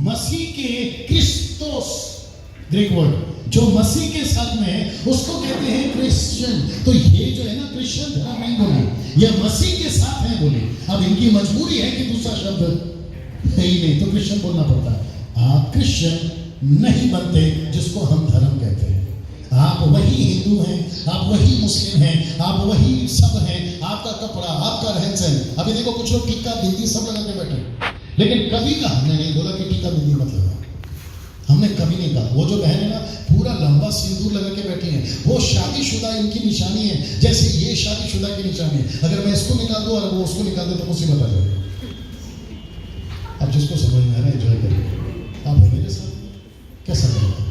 मसीह के, क्रिस्टोस ग्रीक वर्ड, जो मसीह के साथ में है उसको कहते हैं क्रिश्चियन। तो ये जो है ना, क्रिश्चियन धर्म नहीं बोले, ये मसीह के साथ है बोले। अब इनकी मजबूरी है कि दूसरा शब्द नहीं, तो क्रिश्चियन बोलना पड़ता है। आप क्रिश्चियन नहीं बनते जिसको हम धर्म कहते हैं। आप वही हिंदू हैं, आप वही मुस्लिम हैं, आप वही सब हैं, आपका कपड़ा, आपका रहन सहन। अभी देखो कुछ लोग टीका बिंदी सब लगा के बैठे, लेकिन कभी का हमने नहीं बोला कि टीका बिंदी मत लगा, हमने कभी नहीं कहा। वो जो बहन है ना, पूरा लंबा सिंदूर लगा के बैठी है, वो शादीशुदा इनकी निशानी है, जैसे ये शादीशुदा की निशानी है। अगर मैं इसको निकाल दूं और वो उसको निकाल दे तो मुसीबत आ जाएगी। अब जिसको समझ में आ रहा है एंजॉय करिए। आप है मेरे साथ, कैसा लगता है?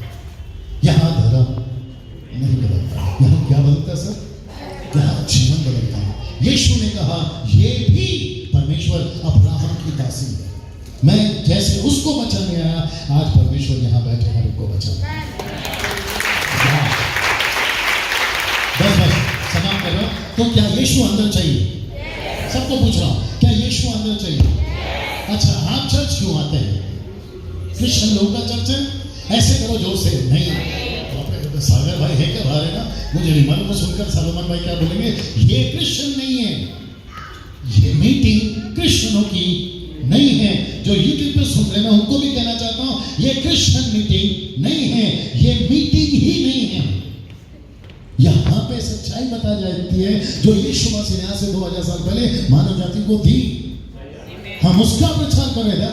यहाँ धर्म नहीं बदलता, यहाँ क्या बदलता है सर? यहाँ जीवन बदलता है। यीशु ने कहा ये भी परमेश्वर अब्राहम की दासी है। मैं जैसे उसको बचाने आया, आज परमेश्वर यहाँ बैठे हर एक को बचाना। बस समाप्त कर रहा हूं। तो क्या यीशु अंदर चाहिए? सबको पूछ रहा हूं, क्या यीशु अंदर चाहिए? अच्छा, आप चर्च क्यों आते हैं? क्रिश्चियन लोगों का चर्च है? ऐसे करो जोर से, नहीं। सागर भाई है क्या बाहर है ना, मुझे नहीं मालूम, सुनकर सलोमन भाई क्या बोलेंगे। ये क्रिश्चियन नहीं है, ये मीटिंग क्रिश्चियनों की नहीं है। जो यूट्यूब पे सुन रहे हैं, उनको भी कहना चाहता हूं, ये क्रिश्चियन मीटिंग नहीं है, ये मीटिंग ही नहीं है। यहां पे सच्चाई बता जाती है जो यीशु मसीह ने आज से 2000 साल पहले मानव जाति को दी। हम उसका प्रचार कर रहे हैं।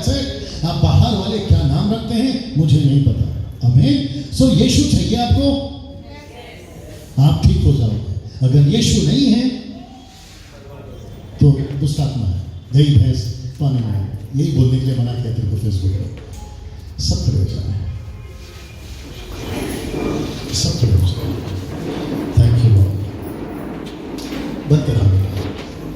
आप बाहर वाले क्या नाम रखते हैं मुझे नहीं पता। आमीन। सो यीशु चाहिए आपको, आप ठीक हो जाओगे। अगर यीशु नहीं है तो दुष्ट आत्मा है, दही भैंस पानी में। यही बोलने के लिए मना किया तेरे को फेसबुक पर। सब खड़े हो जाए, सब खड़े हो जाए। Thank you. बंद करा।